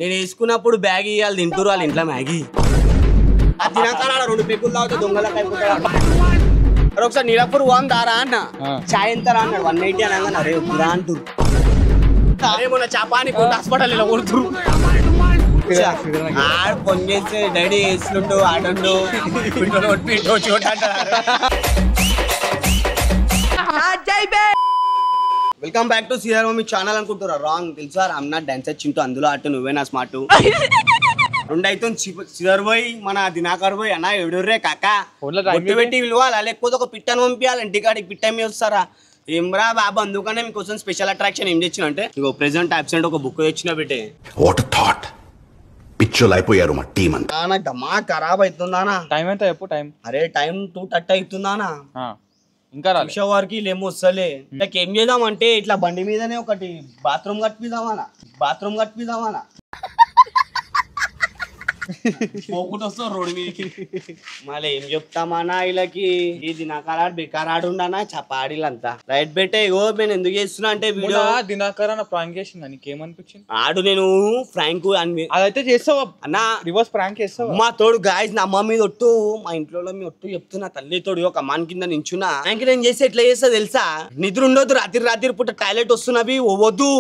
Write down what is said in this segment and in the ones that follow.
నేను వేసుకున్నప్పుడు బ్యాగ్ ఇవ్వాలి తింటురు వాళ్ళ ఇంట్లో మ్యాగీ అది తినక రెండు పెక్కులు తాగుతా దొంగల ఒకసారి నీలపూర్ పోదాం దారా అన్న చాయ్ ఎంత రా అన్నాడు 180 అనగా అరే వద్దురా అంటురు అరే మొన్న చాపాని హాస్పిటల్ ఇలా కొడుతురు ఆడు ఫోన్ చేస్తే డాడీ వేసుకుంటూ ఆడండు welcome back to CR mummy channel అనుకుంటారా రాంగ్ తెలుసా ఐమ్ నాట్ డాన్సర్ చింటూ అందులో ఆట నువ్వే నా స్మార్ట్ రెండు అయితే సిదర్ పోయి మన దినాకర్ పోయి అన్న ఎడుర్రే కాక పెట్టి పిలవాలి లేకపోతే ఒక పిట్టను పంపించాలి ఇంటికాడికి పిట్ట మీద వస్తారా ఏమ్రా బాబు అందుకనే మీకోసం స్పెషల్ అట్రాక్షన్ ఏం తెచ్చిన అంటే ఇగో ప్రెసెంట్ అబ్సెంట్ ఒక బుక్ తెచ్చిన పెట్టే వాట్ థాట్ పిచ్చోలు అయిపోయారు మా టీం అంతా నాకు దమా ఖరాబ్ అవుతుందానా టైం ఎంత చెప్పు టైం అరే టైం 2:30 అవుతుందానా ఇంకా నిమిషం వరకు ఏమో వస్తలే ఏం చేద్దాం అంటే ఇట్లా బండి మీదనే ఒకటి బాత్రూమ్ కట్టిద్దామనా పోకుండా వస్తాం రోడ్డు మీదకి మళ్ళీ ఏం చెప్తామన్నా వీళ్ళకి ఈ దినాకరాడు బెకారాడు ఉండనా చపాడీలంతా రైట్ పెట్టే ఇగో నేను ఎందుకు చేస్తున్నా అంటే వీడియో దినాకర్ అన్న ప్రాంక్ చేసింది నీకేమనిపించింది ఆడు నేను ఫ్రాంక్ అదైతే చేస్తావా అన్నా రివర్స్ ప్రాంక్ చేస్తావా మా తోడు గాయస్ నా అమ్మ మీద ఒట్టు మా ఇంట్లో మీ ఒట్టు చెప్తున్నా తల్లి తోడు ఒక అమ్మాని కింద నించున్నా ఇంక నేను చేస్తే ఎట్లా చేస్తా తెలుసా నిద్ర ఉండొద్దు రాత్రి పూట టాయిలెట్ వస్తున్నవి ఓవద్దు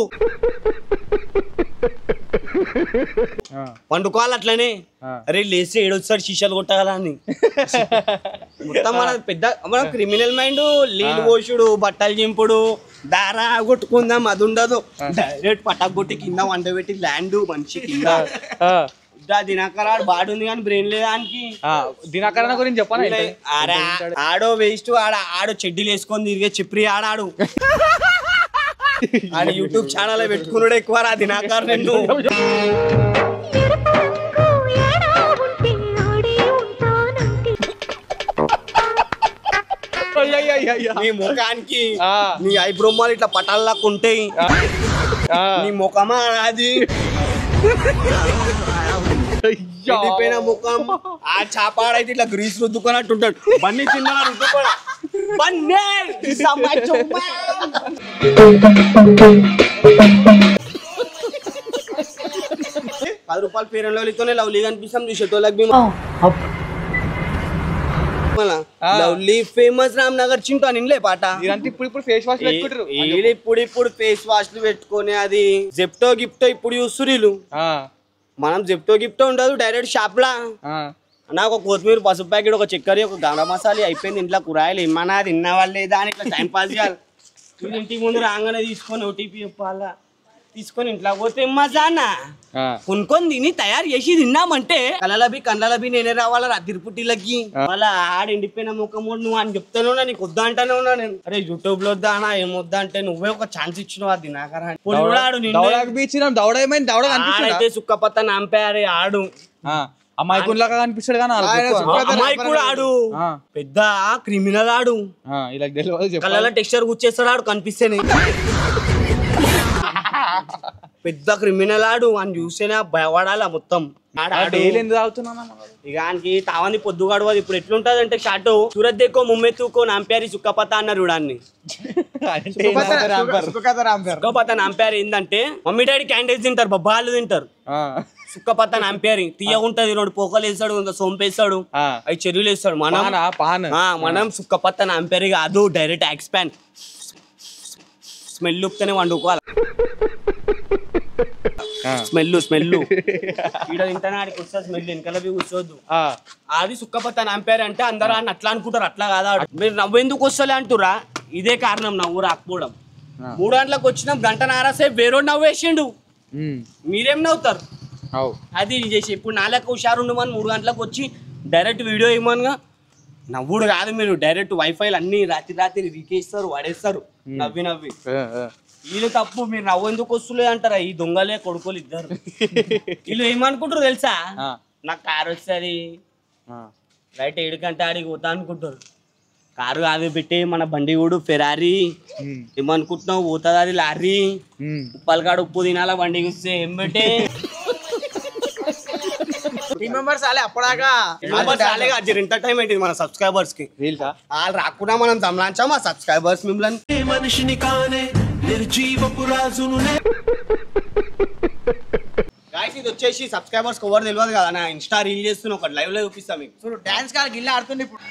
పండుకోవాలి అట్లనే అరే లేచి ఏడొచ్చాడు శీషాలు కొట్టగల అని మొత్తం మన పెద్ద మన క్రిమినల్ మైండ్ నీళ్ళు పోసుడు బట్టలు చింపుడు దారా కొట్టుకుందాం అది ఉండదు డైరెక్ట్ పటాక్ కొట్టి కింద వంట పెట్టి ల్యాండ్ మనిషి కింద దినాకరాడు బాడుంది కానీ బ్రెయిన్ లేదానికి దినాకరణ గురించి చెప్పాను ఆడో వేస్ట్ ఆడో చెడ్డీలు వేసుకొని తిరిగే చెప్పి ఆడాడు ఆడ యూట్యూబ్ ఛానల్ పెట్టుకున్నాడు ఎక్కువ రా దినాకర్ నిన్ను నీ ముఖానికి నీ ఐబ్రోమాలు ఇట్లా పటాల్లాగా ఉంటాయి నీ ముఖమా అది ముఖం ఆ చాపాడైతే ఇట్లా గ్రీస్ రుద్దుకున్నట్టు ఉంటాడు బన్నీ చిన్న రుద్దుకోడా ₹10 పేరెంట్లతోనే లవ్లీ కనిపిస్తాం చూసేటోళ్ళకి లవ్లీ ఫేమస్ రామ్ నగర్ చింటూ అని ఇన్లే పాట ఇప్పుడు ఫేస్ వాష్ ఇప్పుడు ఫేస్ వాష్లు పెట్టుకొని అది జెప్టో గిఫ్టో ఇప్పుడు చూస్తున్నారు మనం జెప్టో గిఫ్టో ఉండదు డైరెక్ట్ షాప్ లా నాకు ఒక కొత్తిమీర పసుపు ప్యాకెట్ ఒక చక్కెర ఒక గరం మసాలా అయిపోయింది ఇంట్లో కూరగాయలు ఏమన్నా తిన్న వాళ్ళే దాని ఇట్లా టైం పాస్ చేయాలి ఇంటికి ముందు రాగానే తీసుకొని ఓటీపీ చెప్పాలా తీసుకొని ఇంట్లో పోతే మజానా కొనుక్కొని తిని తయారు చేసి తిన్నామంటే కళ్ళలబి నేనే రావాలా రాత్రి పుట్టిలకి మళ్ళా ఆడ ఎండిపోయిన ముఖము నువ్వు అని చెప్తాను నీకు వద్దా అంటానే ఉన్నా నేను అరే యూట్యూబ్ లో వద్దానా ఏమొద్దా అంటే నువ్వే ఒక ఛాన్స్ ఇచ్చినావు అది నాకరైతే సుక్కపత్త నాంపారే ఆడు అమ్మాయికులాగా కనిపిస్తాడు కానీ అమ్మాయికుడు ఆడు పెద్ద క్రిమినల్ ఆడు కళ్ళ టెక్స్చర్ కూర్చేస్తాడు ఆడు కనిపిస్తేనే పెద్ద క్రిమినల్ ఆడు అని చూస్తేనే భయపడాలా మొత్తం ఇక ఆయనకి తావని పొద్దు గడవదు ఇప్పుడు ఎట్లుంటది అంటే షాటు సూరత్ దేకో ముమ్మె తూకో నాంప్యారి సుక్కపత అన్నారు చూడాన్ని సుక్కపత నాంప్యారి ఏంటంటే మమ్మీ డాడీ క్యాండిల్స్ తింటారు బొబ్బాలు తింటారు సుక్కపత నాంప్యారి తీయగుంటది 2 పోకలు వేస్తాడు సోంపేస్తాడు అవి చెరువులు వేస్తాడు మనం సుక్కపత నాంప్యారి కాదు డైరెక్ట్ ఎక్స్పాండ్ స్మెల్ ఉప్తేనే వండుకోవాలి స్మెల్ ఈడ తింటానికి వస్తుంది స్మెల్ వెనకాల కూర్చోద్దు అది సుక్కపత్త నాంపారు అంటే అందరూ అని అట్లా అనుకుంటారు అట్లా కాదా మీరు నవ్వెందుకు వస్తలే అంటురా ఇదే కారణం నవ్వు రాకపోవడం 3 గంటలకు వచ్చినాం గంట నారాసేపు వేరోడు నవ్వేసిండు మీరేం నవ్వుతారు అది చేసి ఇప్పుడు నాలుగు హుషారుండమని 3 గంటలకు వచ్చి డైరెక్ట్ వీడియో ఇవ్వమనిగా నవ్వుడు కాదు మీరు డైరెక్ట్ వైఫైలు అన్ని రాత్రి వీకేస్తారు వాడేస్తారు నవ్వి వీళ్ళు తప్పు మీరు నవ్వు ఎందుకు వస్తులే అంటారా ఈ దొంగలే కొడుకోలు ఇద్దరు వీళ్ళు ఏమనుకుంటారు తెలుసా నాకు కారు వస్తుంది రైట్ 7 గంట ఆడికి పోతా అనుకుంటారు కారు కాదు పెట్టి మన బండి కూడా ఫెరారీ ఏమనుకుంటున్నావు పోతుంది అది లారీ ఉప్పలకాడు ఉప్పు తినాలా బండికి వస్తే ఏం పెట్టే ఎంటర్టైన్మెంట్ మన సబ్స్క్రైబర్స్ కి వాళ్ళు రాకుండా మనం దమ్లాంచాం ఆ సబ్స్క్రైబర్స్ మిమ్మల్ని మనిషిని కానే నిర్జీవపు రాజును ఇది వచ్చేసి సబ్స్క్రైబర్స్ ఎవరు తెలియదు కదా నా ఇన్స్టా రీల్ చేస్తున్నా ఒకటి లైవ్ లో చూపిస్తా మీకు చూడు డాన్స్ కాదు గిల్ల ఆడుతుంది ఇప్పుడు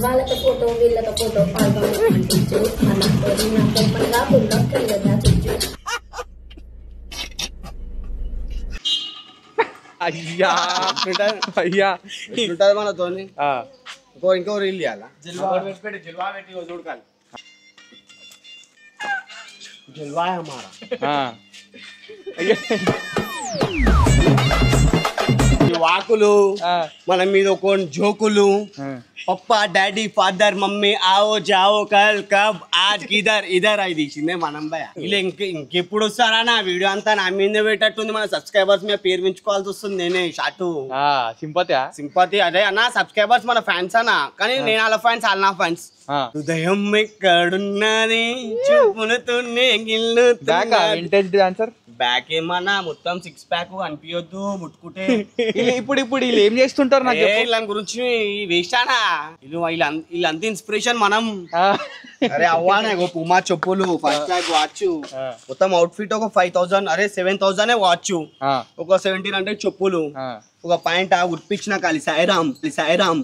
వాళ్ళతో ఫోటో వీళ్ళతో ఫోటో పాల్గొనచ్చు మనతో పండుగ పుల్లొక్కలుగా చూచు అయ్యా అయ్యా ఉంటుంది మనతో ఆ, ఇంకో రీల్ చేయాలా జిల్వా పెట్టి చూడకాలి జిల్వా హమారా ఆ. అయ్యా. ఈ వాకులు ఆ, మన మీద ఒక జోకులు ఆ. పప్పా డాడీ ఫాదర్ మమ్మీ ఆవో జావో కల్ కబ్ ఆజ్ కిదర్ ఇదర్ అది తీసిందే మనం భయ ఇలా ఇంకెప్పుడు వస్తారా నా వీడియో అంతా నా మీద పెట్టట్టుంది మన సబ్స్క్రైబర్స్ మీద పేరు పెంచుకోవాల్సి వస్తుంది నేనే షాటు ఆ, సింపతియా సింపతి అదే అన్న సబ్స్క్రైబర్స్ మన ఫ్యాన్స్ అన్న కానీ నేను వాళ్ళ ఫ్యాన్స్ వాళ్ళ నా ఫ్యాన్స్ ఆ. హృదయం ఎక్కడున్నది చూపులతోనే బ్యాక్ వింటేజ్ డాన్సర్ బ్యాక్ ఏమన్నా మొత్తం 6 ప్యాక్ అనిపించొద్దు ముట్టుకుంటే ఇప్పుడు వీళ్ళు ఏం చేస్తుంటారు నాకు చెప్పు. వీళ్ళ గురించి వేస్తానా వీళ్ళంత ఇన్స్పిరేషన్ మనం ఆ, అరే అవ్వానే పుమా చెప్పులు ఫస్ట్ బ్యాగ్ వాచ్ మొత్తం అవుట్ఫిట్ ఒక 5,000 అరే 7,000 వాచ్ ఆ, ఒక 1,700 చెప్పులు ఆ, ఒక పాయింట్ ఉడిపించిన కాలి సాయిరామ్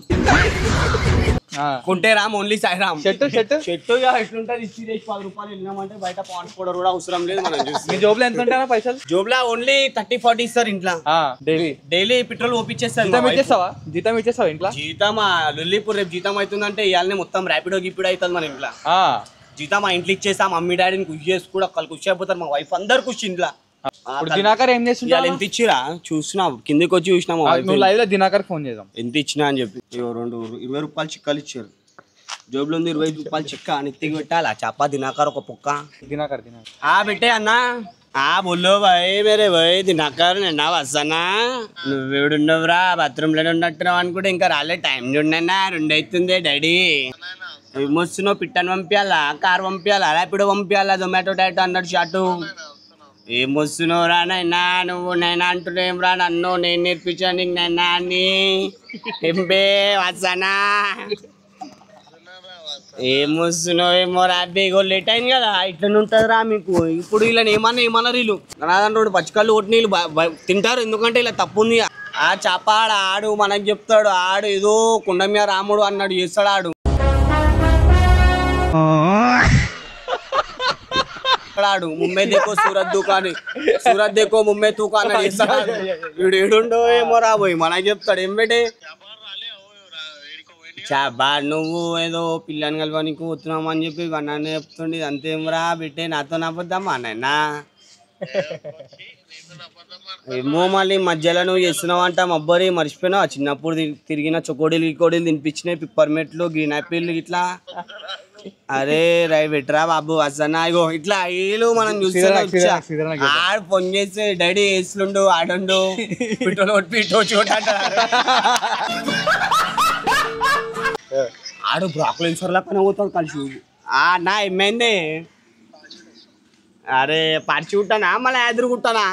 ఆ. కొంటే Ram only Sairam shirt shirt చెట్టు ఎట్లుంటది ఇచ్చి 10 రూపాయలు వెళ్ళినామంటే బయట పాండ్స్ పౌడర్ కూడా అవసరం లేదు మనం చూసి మీ జోబులో ఎంత ఉంటాయా పైసలు జోబ్లా ఓన్లీ 30-40 ఇస్తారు ఇంట్లో డైలీ డైలీ పెట్రోల్ ఓపించేస్తారు జీతం ఇచ్చేస్తావా జీతం ఇచ్చేస్తావా ఇంట్లో జీతం లుల్లిపూర్ రేపు జీతం అవుతుందంటే ఇవాళనే మొత్తం ర్యాపిడో గిపిడో అవుతుంది మన ఇంట్లో ఆ, జీతం మా ఇంట్లో ఇచ్చేసా మమ్మీ డాడీని ఖుషి చేసి కూడా ఒకళ్ళు ఖుషి అయిపోతారు మా వైఫ్ అందరు ఖుషి ఇంట్లో ఇప్పుడు దినాకర్ ఏం ఇవాళ చేస్తుంటావు ఎంత ఇచ్చిరా చూసినా కిందకి వచ్చి చూసినా మా వైఫ్ నువ్వు లైవ్ లో దినాకర్ ఫోన్ చేద్దాం ఎంత ఇచ్చినా అని చెప్పి 20 రూపాయలు చిక్కలు ఇచ్చారు జోబులో ఉంది 20 రూపాయలు చిక్క నెత్తికి పెట్టాలి ఆ చప్పా దినాకర్ ఒక పొక్క దినాకర్ బెట్టే అన్నా బొల్లో భయ్ మేరే భయ్ దినాకర్ నిన్నా వస్తానా నువ్వేడున్నావురా బాత్రూమ్ లోనే ఉన్నట్టున్నావు అనుకుంటే ఇంకా రాలే టైం చూడన్నా 2 అవుతుంది డాడీ ఏమొస్తున్నావు పిట్టని పంపించాలా కార్ పంపించాలా ర్యాపిడో పంపించాలా జొమాటో డైట్ అన్నాడు షాటు ఏమొస్తున్నావు రా నైనా నువ్వు నైనా అంటున్నావు రా నన్ను నేను నేర్పించాను నీకు నైనా అని ఎంబే వస్తానా ఏమొస్తున్నావు ఏమో రాబీ ఇగో లేట్ అయింది కదా ఇట్లనే ఉంటుంది రా మీకు ఇప్పుడు ఇలా ఏమన్నా వీళ్ళు నాదన్ రోడ్డు పచ్చికళ్ళు ఒట్టి నీళ్ళు తింటారు ఎందుకంటే ఇలా తప్పు ఉంది ఆ చపాడ ఆడు మనకు చెప్తాడు ఆడు ఏదో కుండమ్య రాముడు అన్నాడు చేస్తాడు ఆడు ఆడు ముంబై దేకో సూరత్ దుకాని సూరత్ దేకో ముంబై తూకా అన్నాడు చేస్తాడు వీడు ఏడుండో ఏమో రాబోయ్ మనకు చెప్తాడు ఏం పెట్టే చాబా నువ్వు ఏదో పిల్లని కలవనికి పోతున్నావు అని చెప్పి నన్ను చెప్తుండే అంతేం రా బిట్టే నాతో నవ్వుద్దామా నాయన ఏమో మళ్ళీ మధ్యలో నువ్వు చేస్తున్నావు అంట మబ్బరి మర్చిపోయినావు చిన్నప్పుడు తిరిగిన చొకోడీలు గికోడీలు తినిపించినాయి పిప్పర్మెట్లు గ్రీన్ యాపిల్ ఇట్లా అరే రై పెట్టరా బాబు అసనా ఇగో ఇట్లా వీళ్ళు మనం చూస్తున్నాం ఆడు ఫోన్ చేసి డాడీ వేసులుండు ఆడుండు పిట్టోలు కొట్టి పిట్టో చోట ఆడు బ్రాక్లైన్ సర్లా పని పోతాడు కలిసి నా ఏమైంది అరే పరిచి కుట్టానా మళ్ళీ ఎదురు కుట్టానా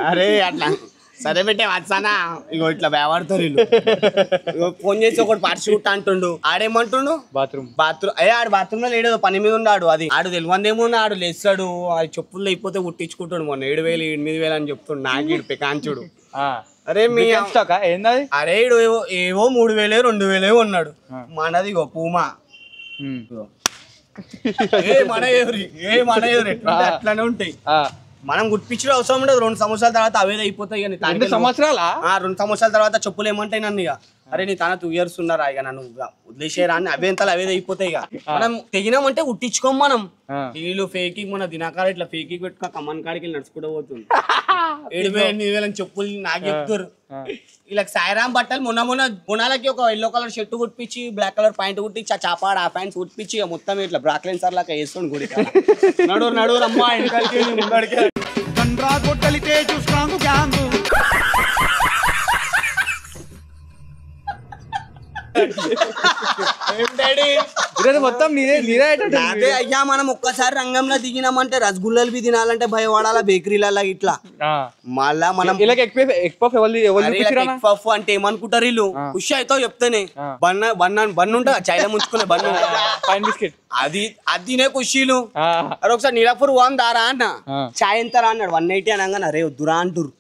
అరే అట్లా సరే పెట్టే వచ్చానా ఇగో ఇట్లా బేవాడతారు వీళ్ళు ఇగో ఫోన్ చేసి ఒకటి పరిచి కుట్టా అంటుండు ఆడేమంటుండు బాత్రూమ్ ఆడు బాత్రూమ్ లో లేడు పని మీద ఉన్నాడు అది ఆడు తెలివందేమో ఆడు లేస్తాడు అది చెప్పులు అయిపోతే కుట్టించుకుంటాడు మొన్న 7,000 8,000 అని చెప్తుండు నాకు పెకాంచుడు అరే మీ ఏంది అరే ఏవో 3,000 2,000 ఉన్నాడు మనది ఇగో పూమా మన ఎవరి అట్లానే ఉంటాయి మనం గుర్తించడం అవసరం ఉండదు 2 సంవత్సరాల తర్వాత అవేది అయిపోతాయి 2 సంవత్సరాలా 2 సంవత్సరాల తర్వాత చెప్పులు ఏమంటాయి నన్ను ఇక అరే నీ తన 2 years ఉన్నారా ఇక నన్ను వదిలేసేరా అని అవేంతలు అవేది అయిపోతాయి ఇక మనం తెగినామంటే ఉట్టించుకోం మనం వీళ్ళు ఫేకింగ్ మన దినాకాలు ఇట్లా ఫేకింగ్ పెట్టుకో కమ్మన్ కాడికి వెళ్ళి నడుచుకుంటూ పోతుంది 7,000 8,000 చెప్పులు నాకు చెప్తారు ఇలా సాయిరామ్ బట్టలు మొన్న గుణాలకి ఒక ఎల్లో కలర్ షర్ట్ కుట్టించి బ్లాక్ కలర్ ప్యాంట్ కుట్టించి ఆ చాపాడు ఆ ప్యాంట్స్ కుట్టించి మొత్తం ఇట్లా బ్రాక్లైన్ సార్ లాగా వేసుకోండి గుడి నడు రమ్మా ఇంటికి ఈరోజు మొత్తం నీదే అదే అయ్యా మనం ఒక్కసారి రంగంలో దిగినామంటే రసగుల్లలు తినాలంటే భయపడాల బేకరీలలో ఇట్లా మళ్ళా మనం పఫ్ అంటే ఏమనుకుంటారు వీళ్ళు ఖుషి అయితే చెప్తానే బన్ ఉంటా చైనా ముంచుకునే బన్ పైన బిస్కెట్ అది తినే ఖుషీలు అరే ఒకసారి నీలాపూర్ పోదాం దారా అన్న చాయ్ ఎంత రా అన్నాడు 180 అనగానే అరే వద్దురా అంటారు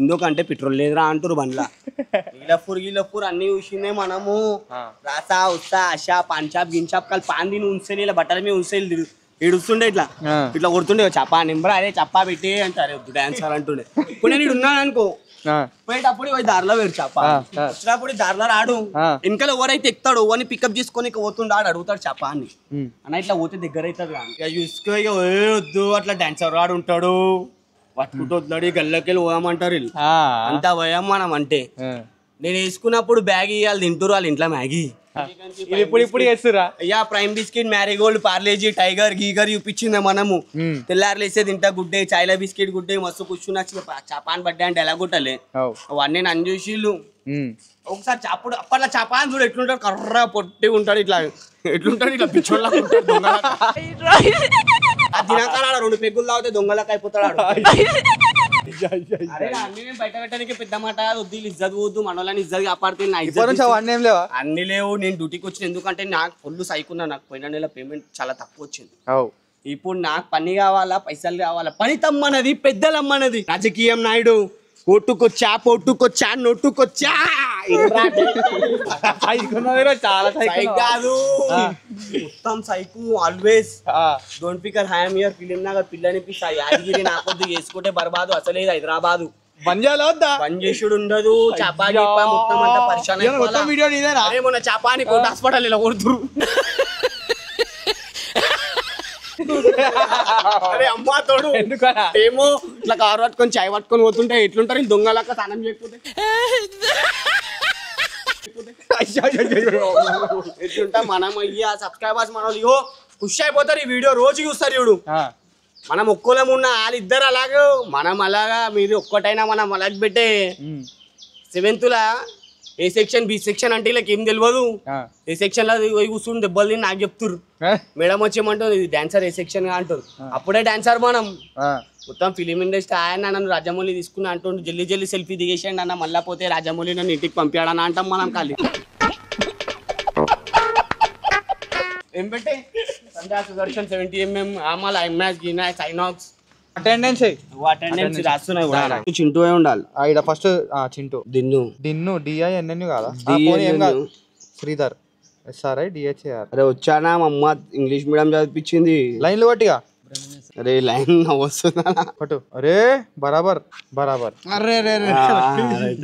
ఎందుకంటే పెట్రోల్ లేదురా అంటారు బండ్లా నీలాపూర్ అన్ని చూసిందే మనము రాసా ఉస్తా ఆశా పంచాప్ గించాప్ కాలు పాన్ తిని ఉంచే ఇలా బట్టల మీద ఉంచే ఏడుస్తుండే ఇట్లా కొడుతుండే చప్పా నింబరా అరే చప్పా పెట్టి అంటారు వద్దు డాన్సర్ అంటుండే ఇప్పుడు నేను ఉన్నాను అనుకో పోయేటప్పుడు దారిలో వేరు చప్ప వచ్చినప్పుడు దారిలో రాడు వెనకాల ఎవరైతే ఎక్కుతాడు అని పికప్ చేసుకొని పోతుండ ఆడు అడుగుతాడు చప్ప అని అన్న ఇట్లా పోతే దగ్గర అవుతుంది ఇక చూసుకో ఇక వద్దు అట్లా డాన్సర్ రాడు ఉంటాడు పట్టుకుంటూ వద్దాడు గల్లకెళ్ళి పోయామంటారు వీళ్ళు అంతా పోయాం మనం అంటే నేను వేసుకున్నప్పుడు బ్యాగ్ ఇవ్వాలి తింటారు వాళ్ళ ఇంట్లో మ్యాగీ ఇప్పుడు చేస్తురా అయ్యా Prime biscuit Marigold Parle G Tiger గీగర్ చూపించింది మనము తెల్లారులు వేసే తింటా గుడ్డే చాయ్లా బిస్కెట్ గుడ్డే మస్తు కూర్చున్నా చపాన్ పడ్డా అంటే ఎలా కొట్టాలి అవన్నీ నన్ను చూసిళ్ళు ఒకసారి చప్పుడు అప్పట్లో చపాన్ చూడు ఎట్లుంటాడు కర్ర పొట్టి ఉంటాడు ఇట్లా ఎట్లుంటాడు ఇట్లా పిచ్చోళ్ళ దినాకాల 2 పెగ్గులు తాగితే దొంగలకు అయిపోతాడు బయట పెట్టడానికి పెద్ద మాట వద్దు ఇజ్జత్ పోద్దు మనోళ్ళని ఇజ్జత్ కాపాడితే అన్ని లేవు నేను డ్యూటీకి వచ్చిన ఎందుకంటే నాకు ఫుల్ సైకున్నా నాకు పోయిన నెల పేమెంట్ చాలా తక్కువ వచ్చింది ఇప్పుడు నాకు పని కావాలా పైసలు కావాలా పని తమ్మన్నది పెద్దలమ్మన్నది రాజకీయం నాయుడు పొట్టుకొచ్చా నొట్టుకొచ్చా చాలా కాదు మొత్తం సైకు ఆల్వేస్ డోంట్ పికర్ హ్యామ్ హియర్ ఫిలిం నాగా పిల్లనిపిస్తా యాదగిరి నాకొద్దు చేసుకుంటే బర్బాదు అసలేదు హైదరాబాదు బంద్ చేసుడు ఉండదు చపాని మొత్తం అంతా పరిశాన్ మొన్న చపాని కోట హాస్పిటల్ ఇలా కొడుతురు అరే అమ్మా తోడు ఏమో ఇట్లా కారు పట్టుకొని చాయ్ పట్టుకొని పోతుంటే ఎట్లుంటారు దొంగలక్క స్నానం చేయకపోతే ఎట్లుంటా మనం అయ్యా సబ్స్క్రైబర్స్ మన వాళ్ళు ఖుషి అయిపోతారు ఈ వీడియో రోజు చూస్తారు చూడు మనం ఒక్కోలం ఉన్న వాళ్ళిద్దరు అలాగే మనం అలాగా మీరు ఒక్కటైనా మనం అలాగే పెట్టే 7th ఏ సెక్షన్ బి సెక్షన్ అంటే ఇలా ఏం తెలియదు ఏ సెక్షన్ లో కూర్చుని దెబ్బలు తిని నాకు చెప్తురు మేడం వచ్చేయమంటారు ఇది డాన్సర్ ఏ సెక్షన్ గా అంటారు అప్పుడే డాన్సర్ మనం మొత్తం ఫిలిం ఇండస్ట్రీ ఆయన నన్ను రాజమౌళి తీసుకుని అంటుండు జల్దీ సెల్ఫీ దిగేసాడు అన్న మళ్ళా పోతే రాజమౌళి నన్ను ఇంటికి పంపాడని అంటాం మనం ఖాళీ ఏం పెట్టే సంధ్యా సుదర్శన్ 70mm ఆమాల ఐమాక్స్ గినాక్స్ ఐనాక్స్ అటెండెన్స్ రాస్తున్నాయి చింటూ ఉండాలి ఇక్కడ ఫస్ట్ చింటూ దిన్ను DINN కాదా శ్రీధర్ SRI DHAR అరే వచ్చానా మా అమ్మ ఇంగ్లీష్ మీడియం చదివించింది లైన్లు పట్టిగా అరే లైన్ వస్తుందా పట్టు అరే బరాబర్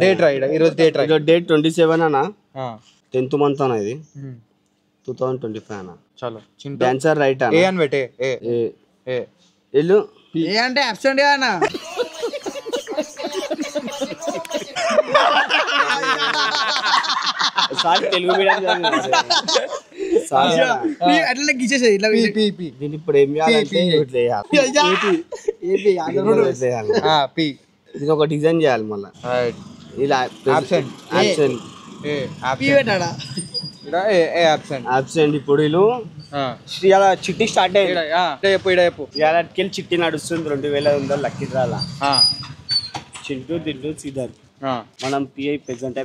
డేట్ రా ఈరోజు డేట్ 27 అన్నా 10th month అన్న ఇది 2025 అన్న చలో డాన్సర్ రైట్ ఏ అని పెట్టే ఏ ఎల్లు ఏ అంటే అబ్సెంట్ అన్న సారీ తెలుగు మీడియం అట్లా గిచ్చేసేది ఇట్లా దీన్ని ఇప్పుడు ఏం చేయాలి దీని ఒక డిజైన్ చేయాలి మళ్ళీ ఇలా అబ్సెంట్ ఇప్పుడు వీళ్ళు అలా చిట్టి స్టార్ట్ అయ్యి చిట్టి నడుస్తుంది 2000 లక్కీ డ్రాలా చింటూ దింటూ శ్రీధర్ మనం పిఐ ప్రెసెంట్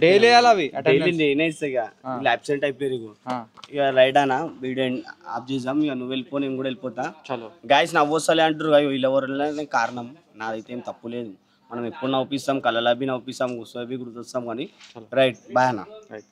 నేనే ఇస్తా ఇక ఇలా అబ్సెంట్ అయిపోయారు ఇక రైట్ అన్న వీడియో ఆఫ్ చేద్దాం ఇక నువ్వు వెళ్ళిపో నేను కూడా వెళ్ళిపోతా గాయస్ నవ్వొస్తలే అంటారు వీళ్ళు ఎవరు కారణం నాదైతే ఏం తప్పు లేదు మనం ఎప్పుడు నవ్విస్తాం కళ్ళలబి నవ్విస్తాం గుర్తొస్తాం కానీ రైట్ బాయ్ అన్న రైట్